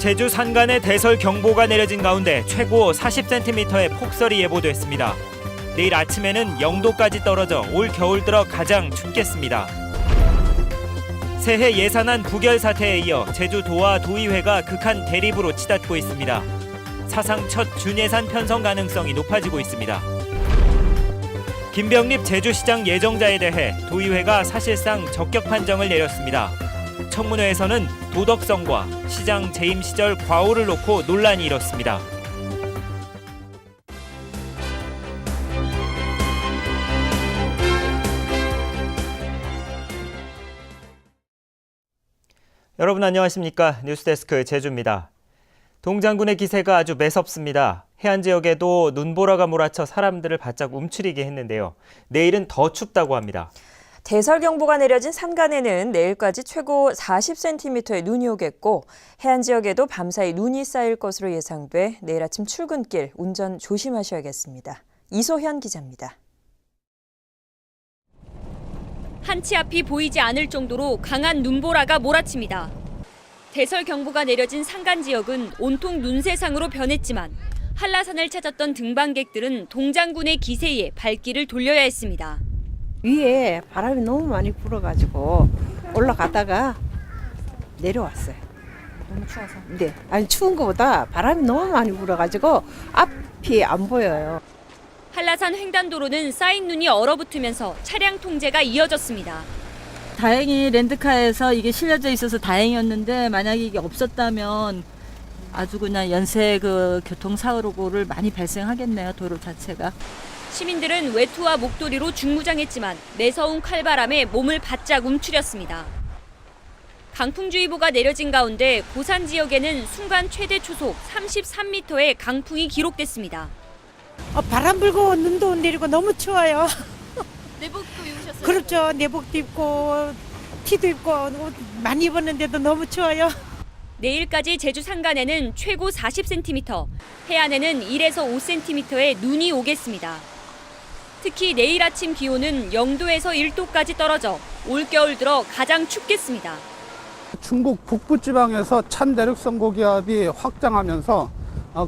제주 산간에 대설 경보가 내려진 가운데 최고 40cm의 폭설이 예보됐습니다. 내일 아침에는 0도까지 떨어져 올 겨울 들어 가장 춥겠습니다. 새해 예산안 부결 사태에 이어 제주도와 도의회가 극한 대립으로 치닫고 있습니다. 사상 첫 준예산 편성 가능성이 높아지고 있습니다. 김병립 제주시장 예정자에 대해 도의회가 사실상 적격 판정을 내렸습니다. 청문회에서는 도덕성과 시장 재임 시절 과오를 놓고 논란이 일었습니다. 여러분 안녕하십니까? 뉴스데스크 제주입니다. 동장군의 기세가 아주 매섭습니다. 해안 지역에도 눈보라가 몰아쳐 사람들을 바짝 움츠리게 했는데요. 내일은 더 춥다고 합니다. 대설경보가 내려진 산간에는 내일까지 최고 40cm의 눈이 오겠고 해안 지역에도 밤사이 눈이 쌓일 것으로 예상돼 내일 아침 출근길 운전 조심하셔야겠습니다. 이소현 기자입니다. 한치 앞이 보이지 않을 정도로 강한 눈보라가 몰아칩니다. 대설경보가 내려진 산간 지역은 온통 눈세상으로 변했지만 한라산을 찾았던 등반객들은 동장군의 기세에 발길을 돌려야 했습니다. 위에 바람이 너무 많이 불어가지고 올라가다가 내려왔어요. 너무 추워서? 네, 아니 추운 것보다 바람이 너무 많이 불어가지고 앞이 안 보여요. 한라산 횡단도로는 쌓인 눈이 얼어붙으면서 차량 통제가 이어졌습니다. 다행히 렌트카에서 이게 실려져 있어서 다행이었는데 만약에 이게 없었다면 아주 그냥 연쇄 교통사고를 많이 발생하겠네요, 도로 자체가. 시민들은 외투와 목도리로 중무장했지만 매서운 칼바람에 몸을 바짝 움츠렸습니다. 강풍주의보가 내려진 가운데 고산 지역에는 순간 최대 초속 33m의 강풍이 기록됐습니다. 바람 불고 눈도 내리고 너무 추워요. 내복도 입으셨어요? 그렇죠. 내복도 입고 티도 입고 옷 많이 입었는데도 너무 추워요. 내일까지 제주 산간에는 최고 40cm, 해안에는 1에서 5cm의 눈이 오겠습니다. 특히 내일 아침 기온은 0도에서 1도까지 떨어져 올겨울 들어 가장 춥겠습니다. 중국 북부지방에서 찬 내륙성 고기압이 확장하면서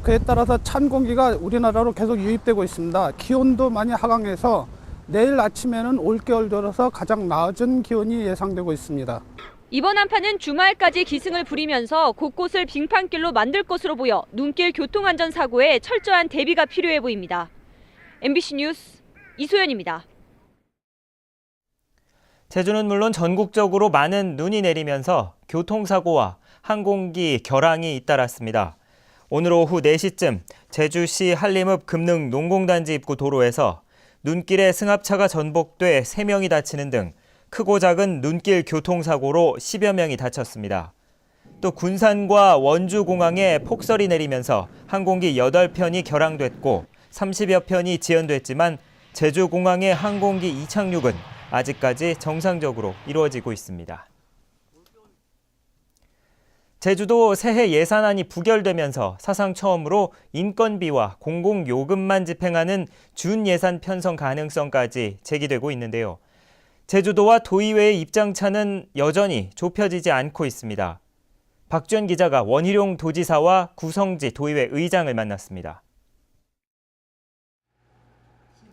그에 따라서 찬 공기가 우리나라로 계속 유입되고 있습니다. 기온도 많이 하강해서 내일 아침에는 올겨울 들어서 가장 낮은 기온이 예상되고 있습니다. 이번 한파는 주말까지 기승을 부리면서 곳곳을 빙판길로 만들 것으로 보여 눈길 교통안전사고에 철저한 대비가 필요해 보입니다. MBC 뉴스 이소연입니다. 제주는 물론 전국적으로 많은 눈이 내리면서 교통사고와 항공기 결항이 잇따랐습니다. 오늘 오후 4시쯤 제주시 한림읍 금능 농공단지 입구 도로에서 눈길에 승합차가 전복돼 3명이 다치는 등 크고 작은 눈길 교통사고로 10여 명이 다쳤습니다. 또 군산과 원주공항에 폭설이 내리면서 항공기 8편이 결항됐고 30여 편이 지연됐지만 제주공항의 항공기 이착륙은 아직까지 정상적으로 이루어지고 있습니다. 제주도 새해 예산안이 부결되면서 사상 처음으로 인건비와 공공요금만 집행하는 준예산 편성 가능성까지 제기되고 있는데요. 제주도와 도의회의 입장차는 여전히 좁혀지지 않고 있습니다. 박주연 기자가 원희룡 도지사와 구성지 도의회 의장을 만났습니다.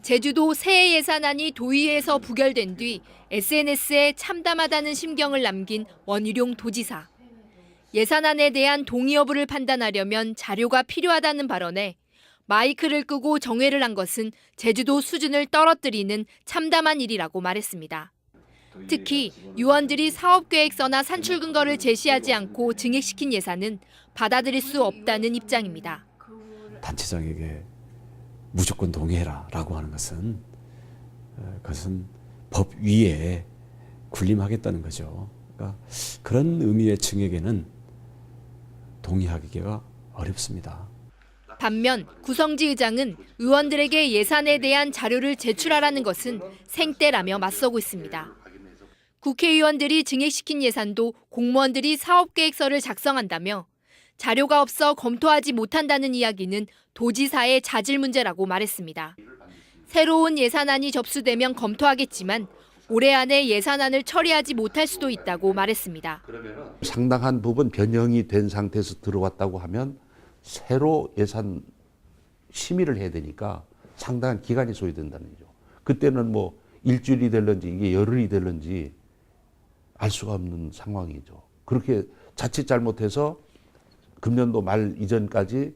제주도 새해 예산안이 도의회에서 부결된 뒤 SNS에 참담하다는 심경을 남긴 원희룡 도지사. 예산안에 대한 동의 여부를 판단하려면 자료가 필요하다는 발언에 마이크를 끄고 정회를 한 것은 제주도 수준을 떨어뜨리는 참담한 일이라고 말했습니다. 특히 유원들이 사업계획서나 산출근거를 제시하지 않고 증액시킨 예산은 받아들일 수 없다는 입장입니다. 단체장에게 무조건 동의해라라고 하는 것은 그것은 법 위에 군림하겠다는 거죠. 그러니까 그런 의미의 증액에는 동의하기가 어렵습니다. 반면 구성지 의장은 의원들에게 예산에 대한 자료를 제출하라는 것은 생떼라며 맞서고 있습니다. 국회의원들이 증액시킨 예산도 공무원들이 사업계획서를 작성한다며 자료가 없어 검토하지 못한다는 이야기는 도지사의 자질 문제라고 말했습니다. 새로운 예산안이 접수되면 검토하겠지만 올해 안에 예산안을 처리하지 못할 수도 있다고 말했습니다. 상당한 부분 변형이 된 상태에서 들어왔다고 하면 새로 예산 심의를 해야 되니까 상당한 기간이 소요된다는 거죠. 그때는 뭐 일주일이 될런지 이게 열흘이 될런지 알 수가 없는 상황이죠. 그렇게 자칫 잘못해서 금년도 말 이전까지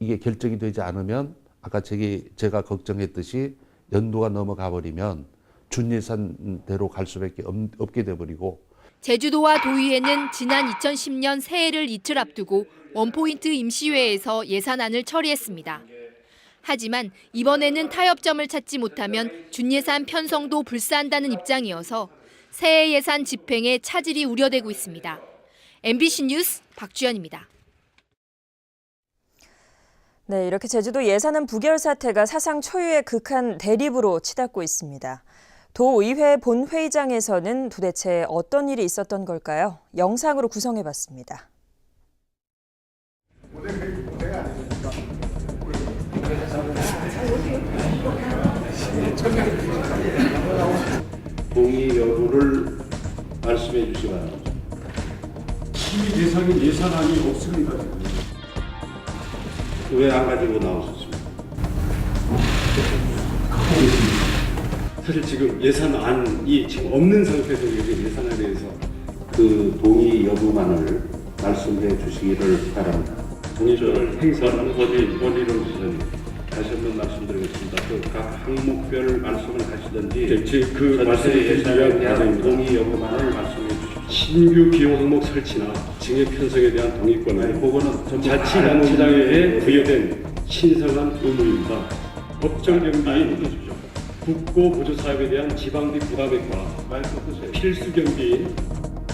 이게 결정이 되지 않으면 아까 제가 걱정했듯이 연도가 넘어가 버리면 준예산대로 갈 수밖에 없게 돼버리고. 제주도와 도의회는 지난 2010년 새해를 이틀 앞두고 원포인트 임시회에서 예산안을 처리했습니다. 하지만 이번에는 타협점을 찾지 못하면 준예산 편성도 불사한다는 입장이어서 새해 예산 집행에 차질이 우려되고 있습니다. MBC 뉴스 박주연입니다. 네, 이렇게 제주도 예산안 부결 사태가 사상 초유의 극한 대립으로 치닫고 있습니다. 도의회 본회의장에서는 도대체 어떤 일이 있었던 걸까요? 영상으로 구성해봤습니다. 동의 여부를 말씀해 주시기 바랍니다. 심의 대상인 예산안이 없습니다. 왜 안 가지고 나오셨습니까? 사실 지금 예산안이 지금 없는 상태에서 예산안에 대해서 그 동의 여부만을 말씀해 주시기를 바랍니다. 동의를 행사하는 원희룡 지사님 다시 한번 말씀드리겠습니다. 각 항목별 말씀을 하시든지 그 말씀을 예산에 대한 과정입니다. 동의 여부만을 말씀해 주십시오. 신규 기용 항목 설치나 징역 편성에 대한 동의권은 그거는 자치단체장에게 부여된 신성한 의무입니다. 법정 경비인 국고 보조 사업에 대한 지방비 부담액과 필수 경비인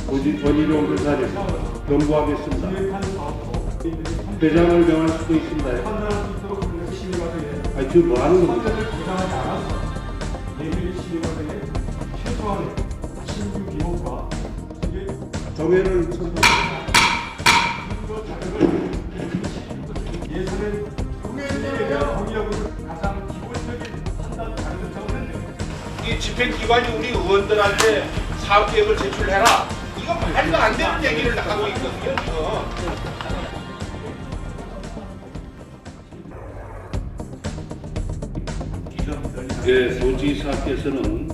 원희룡 의사님 경고하겠습니다. 회장을 명할 수도 있습니다. 아니 지금 뭐 하는 겁니까? 정회를 이 집행기관이 우리 의원들한테 사업계획을 제출해라. 이거 말도 안 되는 얘기를 하고 있거든요. 지금. 도지사께서는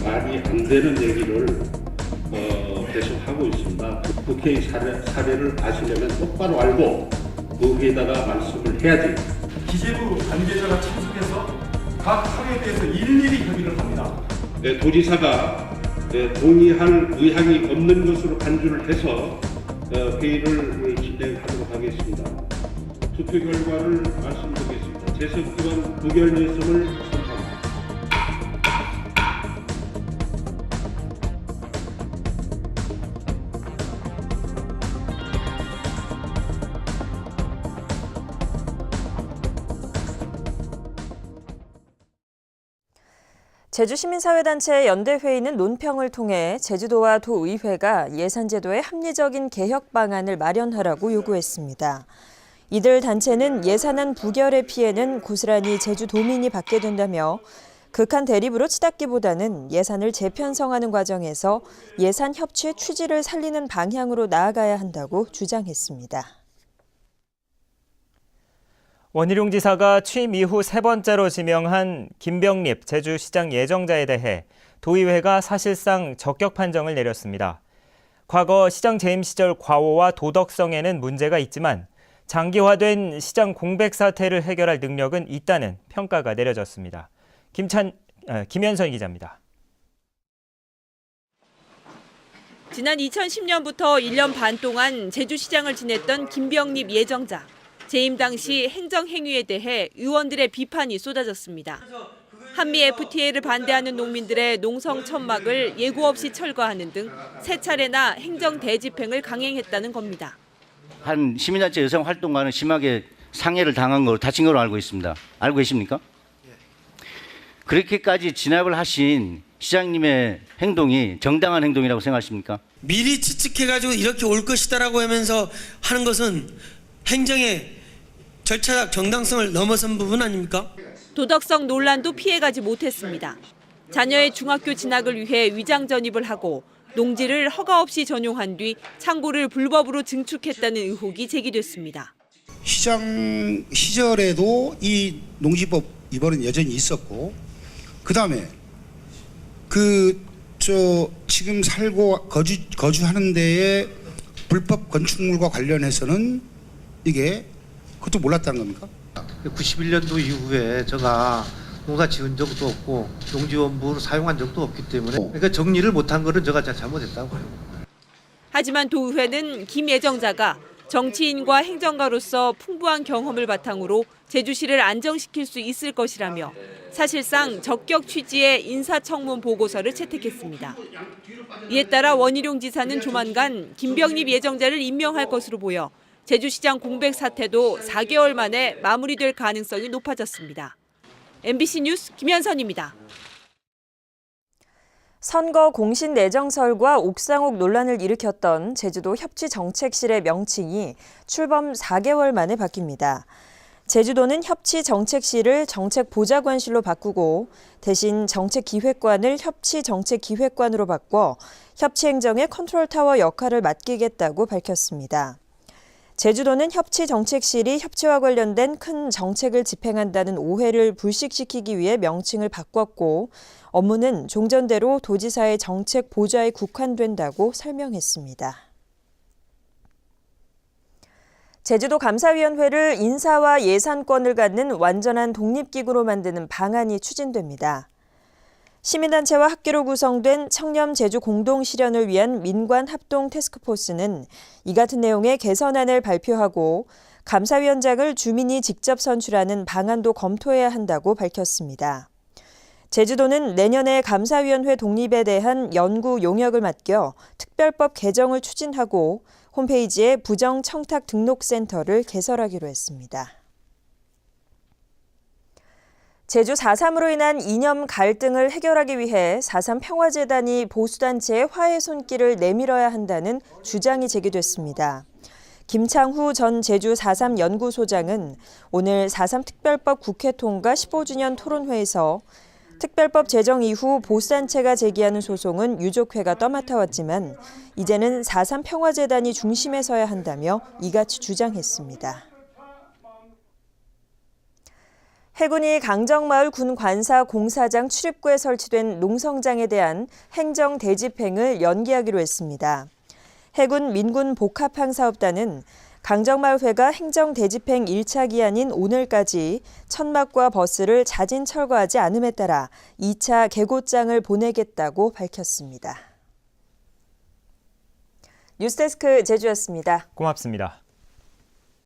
말이 안 되는 얘기를 계속 하고 있습니다. 국회의 사례를 아시려면 똑바로 알고 거기에다가 말씀을 해야지. 기재부 관계자가 참석해서 각 사례에 대해서 일일이 협의를 합니다. 도지사가 동의할 의향이 없는 것으로 간주를 해서 회의를 진행하도록 하겠습니다. 투표 결과를 말씀드리겠습니다. 제석기관 부결 예성을 선포합니다. 제주시민사회단체 연대회의는 논평을 통해 제주도와 도의회가 예산제도의 합리적인 개혁 방안을 마련하라고 요구했습니다. 이들 단체는 예산안 부결의 피해는 고스란히 제주도민이 받게 된다며 극한 대립으로 치닫기보다는 예산을 재편성하는 과정에서 예산 협치의 취지를 살리는 방향으로 나아가야 한다고 주장했습니다. 원희룡 지사가 취임 이후 세 번째로 지명한 김병립 제주시장 예정자에 대해 도의회가 사실상 적격 판정을 내렸습니다. 과거 시장 재임 시절 과오와 도덕성에는 문제가 있지만 장기화된 시장 공백 사태를 해결할 능력은 있다는 평가가 내려졌습니다. 김현선 기자입니다. 지난 2010년부터 1년 반 동안 제주시장을 지냈던 김병립 예정자. 재임 당시 행정행위에 대해 의원들의 비판이 쏟아졌습니다. 한미 FTA를 반대하는 농민들의 농성 천막을 예고 없이 철거하는 등 세 차례나 행정 대집행을 강행했다는 겁니다. 한 시민단체 여성 활동가는 심하게 상해를 당한 걸로 다친 걸로 알고 있습니다. 알고 계십니까? 그렇게까지 진압을 하신 시장님의 행동이 정당한 행동이라고 생각하십니까? 미리 추측해가지고 이렇게 올 것이다라고 하면서 하는 것은 행정의 절차적 정당성을 넘어선 부분 아닙니까? 도덕성 논란도 피해가지 못했습니다. 자녀의 중학교 진학을 위해 위장 전입을 하고 농지를 허가 없이 전용한 뒤 창고를 불법으로 증축했다는 의혹이 제기됐습니다. 시장 시절에도 이 농지법 위반은 여전히 있었고, 그다음에 지금 살고 거주하는 데에 불법 건축물과 관련해서는 이게 그것도 몰랐다는 겁니까? 91년도 이후에 제가 농사 지은 적도 없고 농지원부를 사용한 적도 없기 때문에 그러니까 정리를 못한 거는 제가 잘못했다고요. 하지만 도의회는 김 예정자가 정치인과 행정가로서 풍부한 경험을 바탕으로 제주시를 안정시킬 수 있을 것이라며 사실상 적격 취지의 인사청문 보고서를 채택했습니다. 이에 따라 원희룡 지사는 조만간 김병립 예정자를 임명할 것으로 보여 제주시장 공백 사태도 4개월 만에 마무리될 가능성이 높아졌습니다. MBC 뉴스 김현선입니다. 선거 공신 내정설과 옥상옥 논란을 일으켰던 제주도 협치정책실의 명칭이 출범 4개월 만에 바뀝니다. 제주도는 협치정책실을 정책보좌관실로 바꾸고 대신 정책기획관을 협치정책기획관으로 바꿔 협치행정의 컨트롤타워 역할을 맡기겠다고 밝혔습니다. 제주도는 협치정책실이 협치와 관련된 큰 정책을 집행한다는 오해를 불식시키기 위해 명칭을 바꿨고 업무는 종전대로 도지사의 정책 보좌에 국한된다고 설명했습니다. 제주도 감사위원회를 인사와 예산권을 갖는 완전한 독립기구로 만드는 방안이 추진됩니다. 시민단체와 학계로 구성된 청렴 제주 공동실현을 위한 민관 합동 태스크포스는 이 같은 내용의 개선안을 발표하고 감사위원장을 주민이 직접 선출하는 방안도 검토해야 한다고 밝혔습니다. 제주도는 내년에 감사위원회 독립에 대한 연구 용역을 맡겨 특별법 개정을 추진하고 홈페이지에 부정청탁 등록센터를 개설하기로 했습니다. 제주 4.3으로 인한 이념 갈등을 해결하기 위해 4.3 평화재단이 보수단체의 화해 손길을 내밀어야 한다는 주장이 제기됐습니다. 김창후 전 제주 4.3 연구소장은 오늘 4.3 특별법 국회 통과 15주년 토론회에서 특별법 제정 이후 보수단체가 제기하는 소송은 유족회가 떠맡아왔지만 이제는 4.3 평화재단이 중심에 서야 한다며 이같이 주장했습니다. 해군이 강정마을 군관사 공사장 출입구에 설치된 농성장에 대한 행정 대집행을 연기하기로 했습니다. 해군 민군 복합항사업단은 강정마을회가 행정 대집행 1차 기한인 오늘까지 천막과 버스를 자진 철거하지 않음에 따라 2차 개고장을 보내겠다고 밝혔습니다. 뉴스데스크 제주였습니다. 고맙습니다.